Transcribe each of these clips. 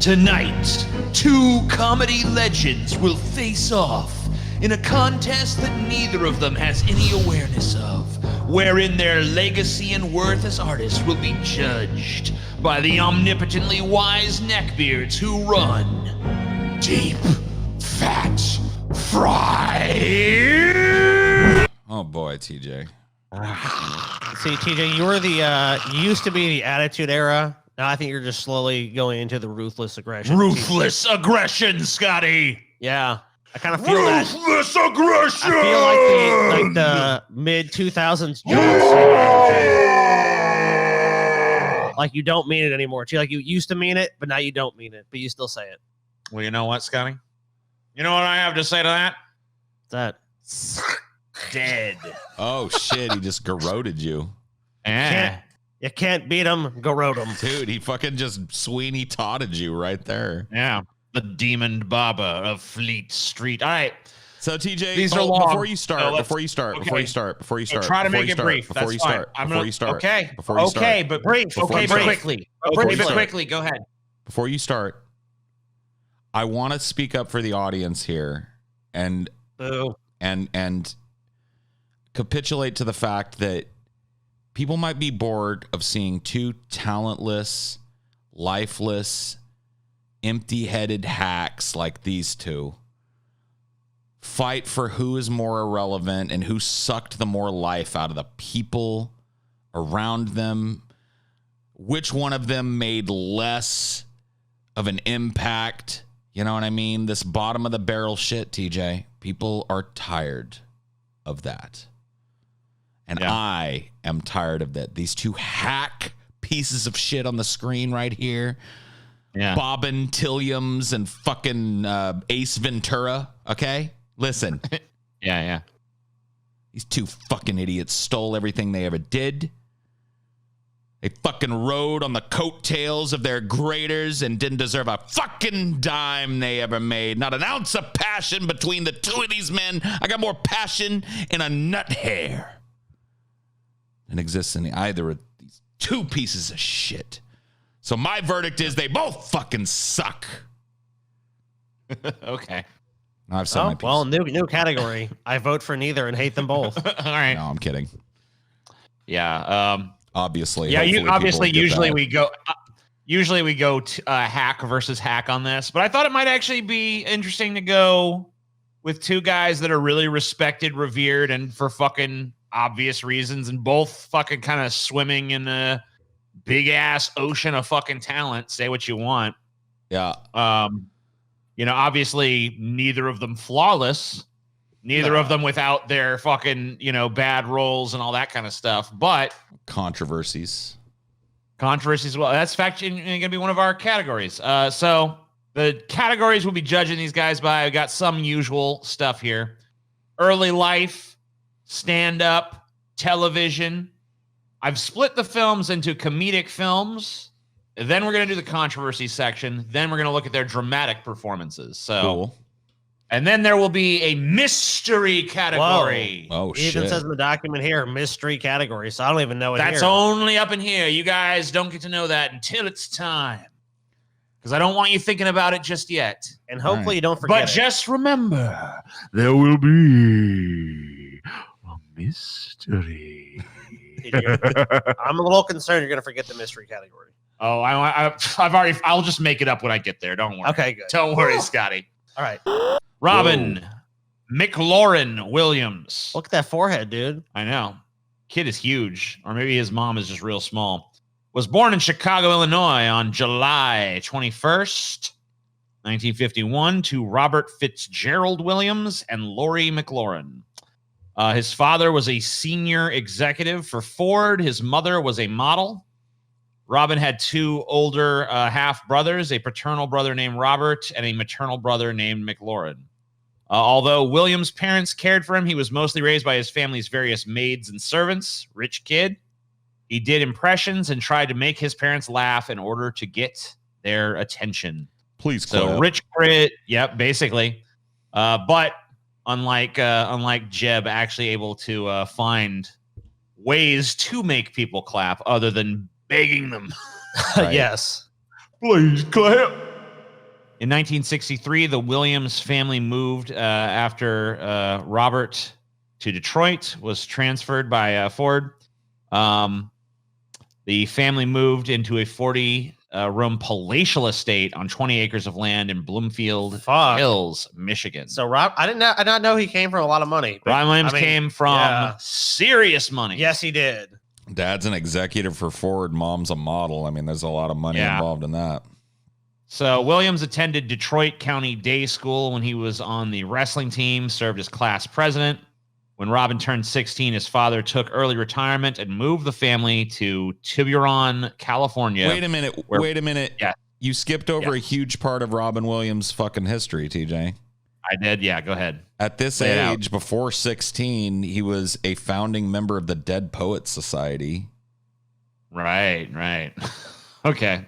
Tonight, two comedy legends will face off in a contest that neither of them has any awareness of, wherein their legacy and worth as artists will be judged by the omnipotently wise neckbeards who run Deep Fat Fry. Oh boy, TJ. See, TJ, you were you used to be the Attitude Era. Now I think you're just slowly going into the ruthless aggression. Ruthless aggression, Scotty. Yeah, I kind of feel that. Ruthless aggression. I feel like the mid 2000s like you don't mean it anymore. Like you used to mean it, but now you don't mean it, but you still say it. Well, you know what, Scotty? You know what I have to say to that? What's that? Dead. Oh shit, he just garroted you. You can't beat him, garrote him. Dude, he fucking just Sweeney Todded you right there. Yeah. The Demon Baba of Fleet Street. All right. So TJ, these are long. Before you start, Okay. before you start, Try to make it brief. Before you start. Okay. Before you start. Okay, but brief. Okay, but quickly. Quickly. Go ahead. Before you start, I want to speak up for the audience here and capitulate to the fact that people might be bored of seeing two talentless, lifeless, empty-headed hacks like these two fight for who is more irrelevant and who sucked the more life out of the people around them, which one of them made less of an impact. You know what I mean? This bottom of the barrel shit, TJ. People are tired of that. And yeah. I am tired of that. These two hack pieces of shit on the screen right here. Yeah. Bobbin Tilliams and fucking Ace Ventura. Okay? Listen. Yeah. These two fucking idiots stole everything they ever did. They fucking rode on the coattails of their graders and didn't deserve a fucking dime they ever made. Not an ounce of passion between the two of these men. I got more passion in a nut hair than exists in either of these two pieces of shit. So my verdict is they both fucking suck. Okay. I've said my piece. Well, new category. I vote for neither and hate them both. All right. No, I'm kidding. Yeah. Obviously. Yeah. Usually we go hack versus hack on this, but I thought it might actually be interesting to go with two guys that are really respected, revered, and for fucking obvious reasons, and both fucking kind of swimming in a big ass ocean of fucking talent. Say what you want. Yeah. Obviously neither of them flawless, neither of them without their fucking, bad roles and all that kind of stuff, but controversies. Well, that's going to be one of our categories. So the categories we'll be judging these guys by, I got some usual stuff here. Early life, stand-up, television. I've split the films into comedic films. Then we're going to do the controversy section. Then we're going to look at their dramatic performances. So, cool. And then there will be a mystery category. Whoa. Oh, shit. It even says in the document here, mystery category. So I don't even know it. That's only up in here. You guys don't get to know that until it's time. Because I don't want you thinking about it just yet. And hopefully you don't forget. But just remember, there will be a mystery. I'm a little concerned you're going to forget the mystery category. Oh, I'll just make it up when I get there. Don't worry. Okay, good. Don't worry, Scotty. All right. Robin McLaurin Williams. Look at that forehead, dude. I know. Kid is huge. Or maybe his mom is just real small. Was born in Chicago, Illinois on July 21st, 1951 to Robert Fitzgerald Williams and Lori McLaurin. His father was a senior executive for Ford. His mother was a model. Robin had two older half-brothers, a paternal brother named Robert and a maternal brother named McLaurin. Although Williams' parents cared for him, he was mostly raised by his family's various maids and servants. Rich kid. He did impressions and tried to make his parents laugh in order to get their attention. Please, so rich kid, yep, basically. But unlike Jeb, actually able to find ways to make people clap other than begging them. Right. Yes. Please clap. In 1963, the Williams family moved after Robert to Detroit, was transferred by Ford. The family moved into a 40-room palatial estate on 20 acres of land in Bloomfield Hills, Michigan. So I did not know he came from a lot of money. Robin Williams came from serious money. Yes, he did. Dad's an executive for Ford. Mom's a model. I mean, there's a lot of money involved in that. So Williams attended Detroit County Day School when he was on the wrestling team, served as class president. When Robin turned 16, his father took early retirement and moved the family to Tiburon, California. Wait a minute. Yeah. You skipped over a huge part of Robin Williams' fucking history, TJ. I did. Yeah, go ahead. At this age, before 16, he was a founding member of the Dead Poets Society. Right. Okay.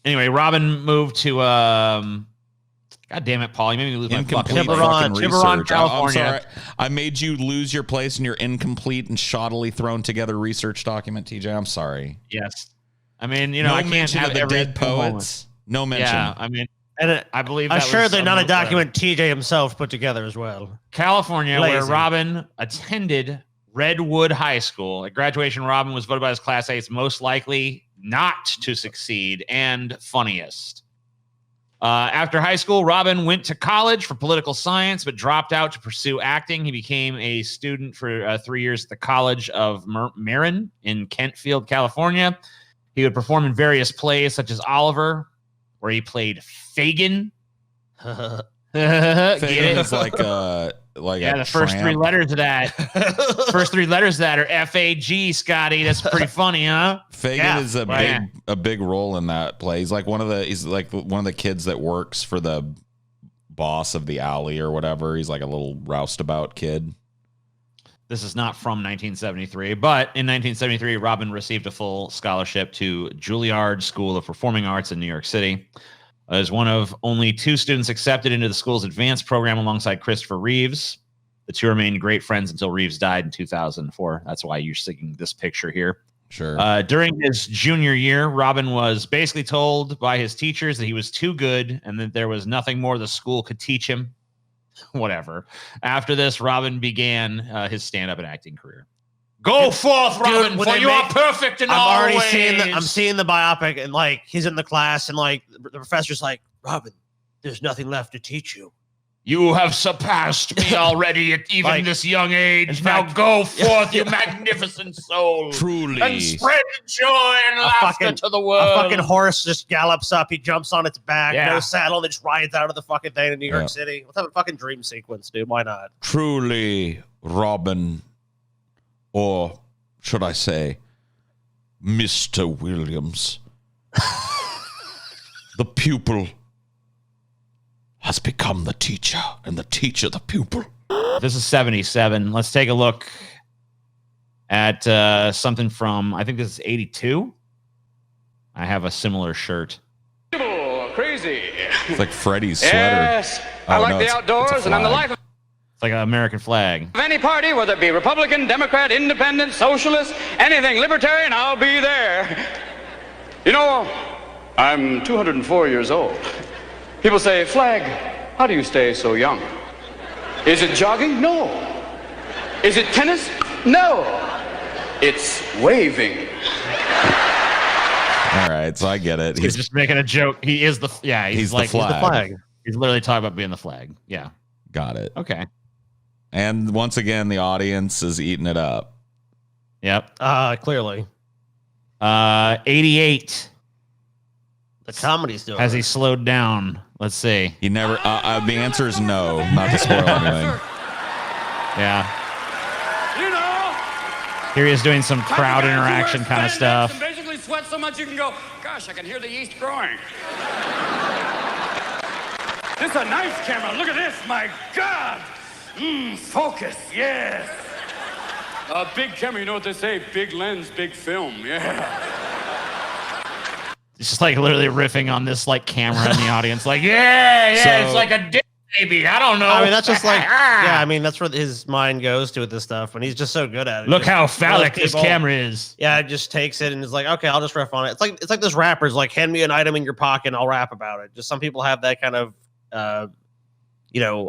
Anyway, Robin moved to God damn it, Paul! You made me lose my fucking Tiburon, California. I'm sorry. I made you lose your place in your incomplete and shoddily thrown together research document, TJ. I'm sorry. Yes. I mean, no I can't have the every Dead Poets. No mention. Yeah, I mean, I believe assuredly not a document TJ himself put together as well. California, where Robin attended Redwood High School. At graduation, Robin was voted by his classmates most likely not to succeed and funniest. After high school, Robin went to college for political science, but dropped out to pursue acting. He became a student for 3 years at the College of Marin in Kentfield, California. He would perform in various plays, such as Oliver, where he played Fagin. Fagin is like the first three letters of that. First three letters of that are F-A-G, Scotty. That's pretty funny, huh? Fagin is a big role in that play. He's like one of the kids that works for the boss of the alley or whatever. He's like a little roustabout kid. This is not from 1973, but in 1973, Robin received a full scholarship to Juilliard School of Performing Arts in New York City. As one of only 2 students accepted into the school's advanced program alongside Christopher Reeves. The two remained great friends until Reeves died in 2004. That's why you're seeing this picture here. Sure. During his junior year, Robin was basically told by his teachers that he was too good and that there was nothing more the school could teach him. Whatever. After this, Robin began his stand-up and acting career. Go forth, Robin, for you are perfect in all ways. I'm seeing the biopic, and like he's in the class, and like the professor's like, Robin, there's nothing left to teach you. You have surpassed me already at even this young age. Now go forth, you magnificent soul. Truly. And spread joy and laughter to the world. A fucking horse just gallops up. He jumps on its back, no saddle, and it just rides out of the fucking thing in New York City. Let's have a fucking dream sequence, dude. Why not? Truly, Robin, or should I say, Mr. Williams, the pupil has become the teacher, and the teacher the pupil. This is 77. Let's take a look at something from, I think this is 82. I have a similar shirt. Crazy. It's like Freddy's sweater. Yes, I like the outdoors, and I'm the life of It's like an American flag. any party, whether it be Republican, Democrat, Independent, Socialist, anything, Libertarian, I'll be there. You know, I'm 204 years old. People say, Flag, how do you stay so young? Is it jogging? No. Is it tennis? No. It's waving. All right, so I get it. He's just making a joke. He is the he's like the flag. He's the flag. He's literally talking about being the flag. Yeah. Got it. Okay. And once again, the audience is eating it up. Yep. Clearly. 88. The comedy's doing. Has he slowed down? Let's see. He never. The answer is no. Not to spoil anything. Yeah. You know. Here he is doing some crowd interaction kind of stuff. Basically sweat so much you can go, gosh, I can hear the yeast growing. This is a nice camera. Look at this. My God. Focus. Yes. A big camera. You know what they say? Big lens, big film. Yeah. It's just like literally riffing on this like camera in the audience. Like, yeah, So- it's like a dick baby. I don't know. I mean, that's just like, yeah, I mean, that's where his mind goes to with this stuff, and he's just so good at it. Look Just how phallic this people- camera is. Yeah, it just takes it and is like, okay, I'll just riff on it. It's like this rapper's like, hand me an item in your pocket and I'll rap about it. Just some people have that kind of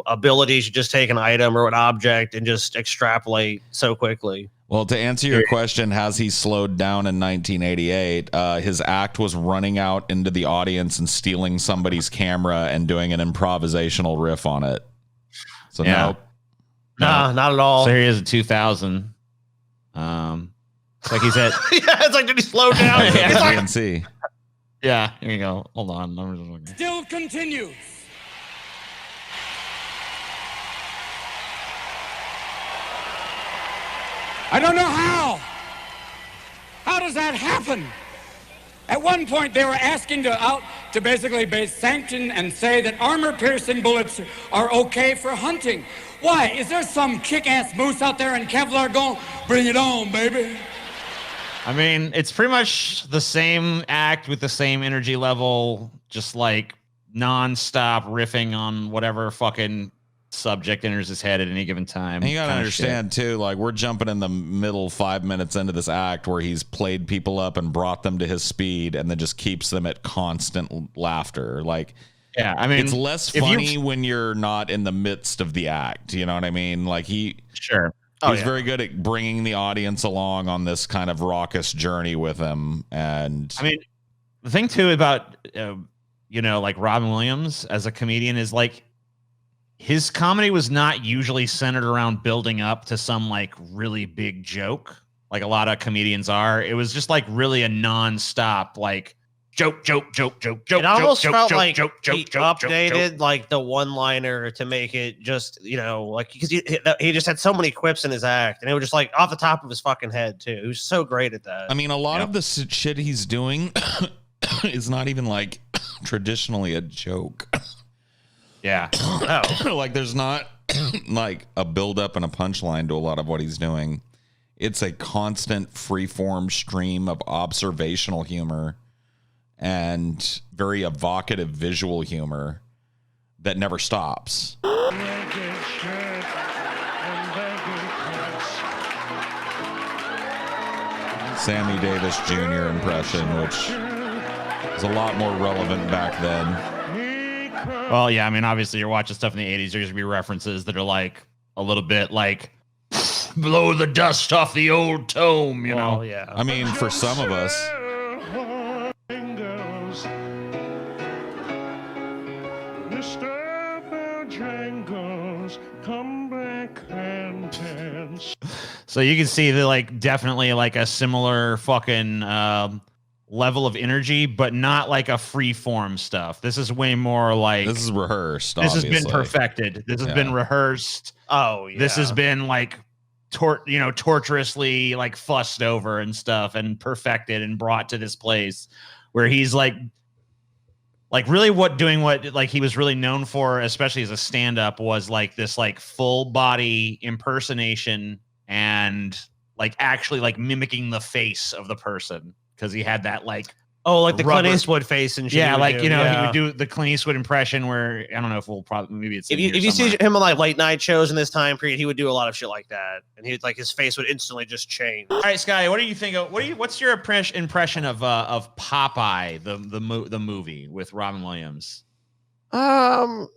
ability to just take an item or an object and just extrapolate so quickly. Well, to answer your question, has he slowed down in 1988? His act was running out into the audience and stealing somebody's camera and doing an improvisational riff on it. So no. Nah, not at all. So here he is in 2000. It's like he said. Yeah, it's like, did he slow down? Yeah, It's like, DNC. Yeah, here you go. Hold on. Still continues. I don't know how. How does that happen? At one point, they were asking to basically sanction and say that armor-piercing bullets are okay for hunting. Why? Is there some kick-ass moose out there in Kevlar going, bring it on, baby? I mean, it's pretty much the same act with the same energy level, just like non-stop riffing on whatever fucking subject enters his head at any given time. And you gotta Kinda understand too, like we're jumping in the middle 5 minutes into this act where he's played people up and brought them to his speed and then just keeps them at constant laughter. Like, yeah, I mean, it's less funny when you're not in the midst of the act. You know what I mean? Like sure. He's very good at bringing the audience along on this kind of raucous journey with him. And I mean, the thing too about like Robin Williams as a comedian is like his comedy was not usually centered around building up to some like really big joke like a lot of comedians are. It was just like really a non-stop like joke. it almost felt like he updated joke. like the one-liner to make it just, like because he just had so many quips in his act, and it was just like off the top of his fucking head too. He was so great at that. I mean, a lot of the shit he's doing is not even like traditionally a joke. Yeah. Like there's not like a build up and a punchline to a lot of what he's doing. It's a constant freeform stream of observational humor and very evocative visual humor that never stops. Sammy Davis Jr. impression, which is a lot more relevant back then. Well, yeah, I mean, obviously you're watching stuff in the 80s. There's gonna be references that are like a little bit like blow the dust off the old tome, you know? Yeah. I mean, for some of us, so you can see that like definitely like a similar fucking level of energy, but not like a free form stuff. This is way more like this is rehearsed. This obviously. has been perfected. This has been rehearsed. Oh yeah. This has been like torturously like fussed over and stuff and perfected and brought to this place where he's like really what like he was really known for, especially as a stand-up, was like this like full body impersonation and like actually like mimicking the face of the person, because he had that like like the rubber. Clint Eastwood face and shit. Yeah, like he would do the Clint Eastwood impression where I don't know if we'll probably maybe it's if you see him on like late night shows in this time period, he would do a lot of shit like that, and he'd like his face would instantly just change. All right, Sky, what do you think of what's your impression of Popeye, the movie with Robin Williams? To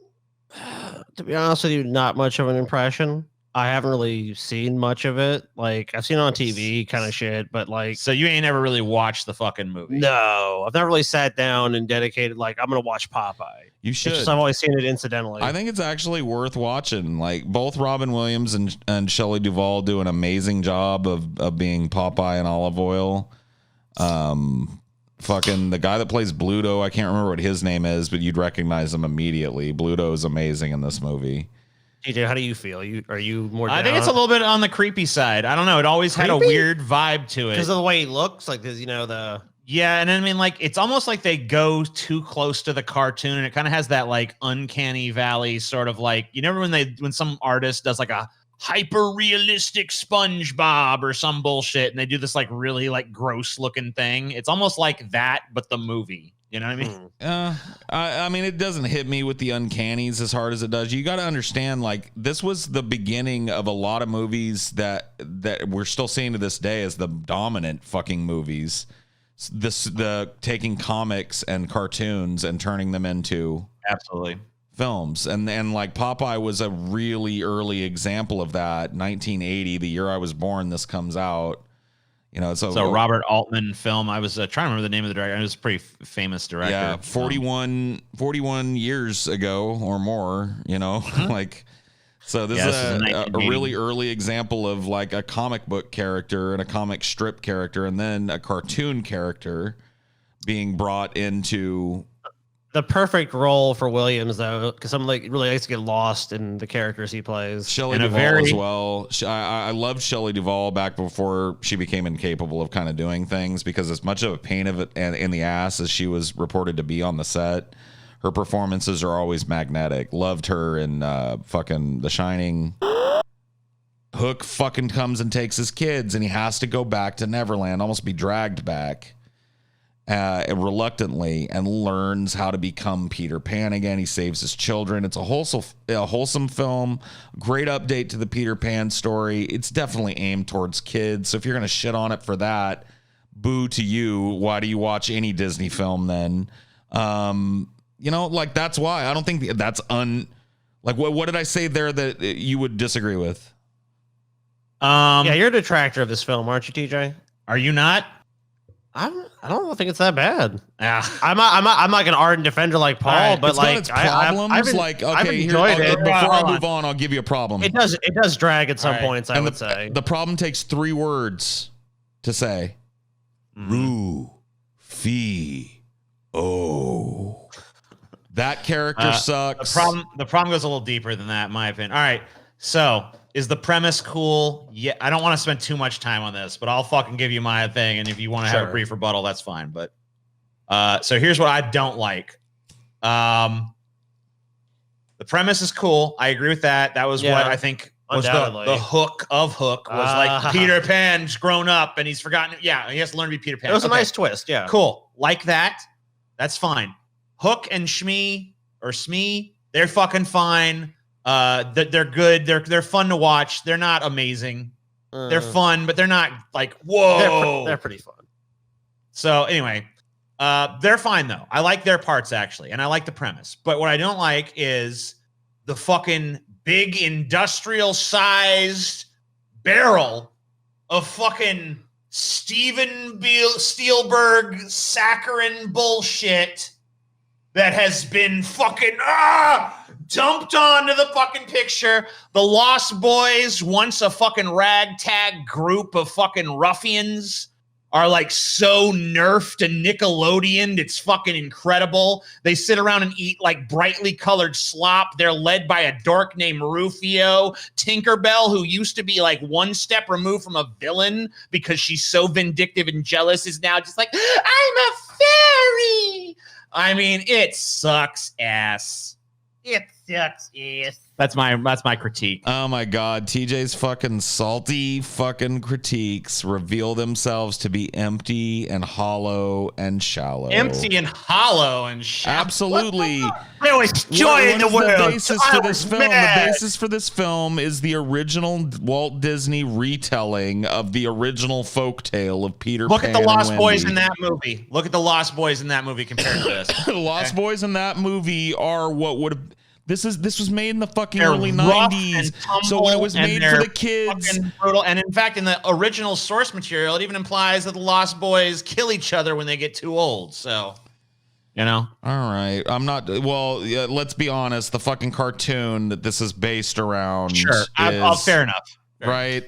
be honest with you, not much of an impression. I haven't really seen much of it. Like I've seen it on TV kind of shit, but like, so you ain't never really watched the fucking movie? No, I've never really sat down and dedicated like I'm gonna watch Popeye. You should. I've always seen it incidentally. I think it's actually worth watching. Like both Robin Williams and Shelley Duvall do an amazing job of being Popeye and Olive Oyl. Fucking the guy that plays Bluto, I can't remember what his name is, but you'd recognize him immediately. Bluto is amazing in this movie. TJ, how do you feel? Are you more? I think it's a little bit on the creepy side. I don't know. It always had a weird vibe to it because of the way he looks. Like there's, the yeah, and I mean, like it's almost like they go too close to the cartoon, and it kind of has that like uncanny valley sort of like when some artist does like a hyper realistic SpongeBob or some bullshit, and they do this like really like gross looking thing. It's almost like that, but the movie. You know what I mean? I mean, it doesn't hit me with the uncannies as hard as it does. You got to understand, like, this was the beginning of a lot of movies that we're still seeing to this day as the dominant fucking movies. The taking comics and cartoons and turning them into Absolutely films. And like Popeye was a really early example of that. 1980, the year I was born, this comes out. You know, so Robert Altman film. I was trying to remember the name of the director. It was a pretty famous director. Yeah, 41 years ago or more, you know, like, so this is a really early example of like a comic book character and a comic strip character and then a cartoon character being brought into the perfect role for Williams, though, because I'm like really likes to get lost in the characters he plays. Shelley Duvall as well. I loved Shelley Duvall back before she became incapable of kind of doing things, because as much of a pain of it in the ass as she was reported to be on the set, her performances are always magnetic. Loved her in fucking The Shining. Hook fucking comes and takes his kids, and he has to go back to Neverland, almost be dragged back. Reluctantly, and learns how to become Peter Pan again. He saves his children. It's a wholesome film. Great update to the Peter Pan story. It's definitely aimed towards kids. So if you're going to shit on it for that, boo to you. Why do you watch any Disney film then? You know, like, that's why. I don't think that's like, what did I say there that you would disagree with? Yeah, you're a detractor of this film, aren't you, TJ? Are you not? I don't think it's that bad. Yeah, I'm not like an ardent defender like Paul, right, but it's like got its problems. I've enjoyed it. Before I move on, I'll give you a problem. It does drag at some points. I would say the problem takes 3 words to say. Rufio. That character sucks. The problem goes a little deeper than that, in my opinion. All right, so is the premise cool? Yeah, I don't want to spend too much time on this, but I'll fucking give you my thing, and if you want to have a brief rebuttal, that's fine. But so here's what I don't like. The premise is cool. I agree with that. That was what I think was the hook of Hook was like Peter Pan's grown up and he's forgotten. Yeah, he has to learn to be Peter Pan. It was a nice twist. Yeah, cool. Like that. That's fine. Hook and Shmee or Smee, they're fucking fine. They're good. They're fun to watch. They're not amazing. They're fun, but they're not like, whoa. They're pretty fun. So anyway, they're fine though. I like their parts actually, and I like the premise. But what I don't like is the fucking big industrial sized barrel of fucking Steven Spielberg saccharine bullshit that has been fucking dumped onto the fucking picture. The Lost Boys, once a fucking ragtag group of fucking ruffians, are like so nerfed and Nickelodeoned. It's fucking incredible. They sit around and eat like brightly colored slop. They're led by a dork named Rufio. Tinkerbell, who used to be like one step removed from a villain because she's so vindictive and jealous, is now just like, I'm a fairy. I mean, it sucks ass. It sucks ass. That's my critique. Oh my God. TJ's fucking salty fucking critiques reveal themselves to be empty and hollow and shallow. Empty and hollow and shallow. Absolutely. I was enjoying the world. The basis for this film? The basis for this film is the original Walt Disney retelling of the original folktale of Peter Pan. Look at the Lost Boys in that movie. Look at the Lost Boys in that movie compared to this. The Lost Boys in that movie are what would have. This was made in the fucking early 90s. So when it was made for the kids. Brutal. And in fact, in the original source material, it even implies that the Lost Boys kill each other when they get too old. So, you know. All right. I'm not. Well, yeah, let's be honest. The fucking cartoon that this is based around. Sure. Fair enough. Right.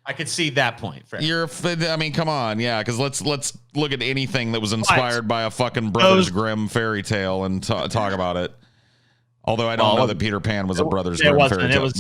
I could see that point. I mean, come on. Yeah. Because let's look at anything that was inspired by a fucking Brothers Grimm fairy tale and talk about it. Although I don't know that Peter Pan was a Brothers It Grimm wasn't. fairy It tale. was.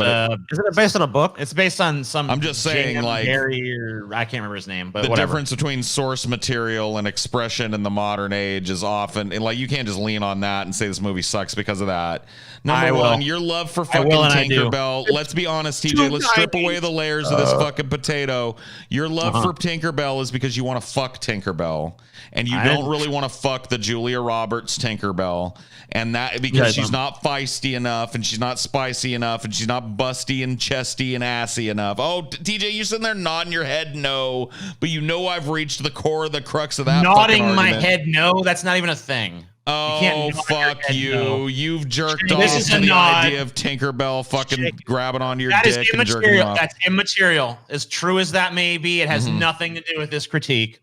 Isn't it based on a book? It's based on some. I'm just saying, like, Harry or I can't remember his name, but the whatever. difference between source material and expression in the modern age is often, and like, you can't just lean on that and say this movie sucks because of that. Number one, your love for fucking Tinkerbell. Let's be honest, TJ. Let's strip away the layers of this fucking potato. Your love for Tinkerbell is because you want to fuck Tinkerbell, and you don't really want to fuck the Julia Roberts Tinkerbell, and that because she's not feisty enough, and she's not spicy enough, and she's not busty and chesty and assy enough. Oh, TJ, you're sitting there nodding your head no, but you know I've reached the core of the crux of that. Nodding my head no. That's not even a thing. Oh, fuck you. No. You've jerked This off is to a the nod. idea of Tinkerbell fucking grabbing onto your That is dick and jerking immaterial. off. That's immaterial. As true as that may be, it has nothing to do with this critique.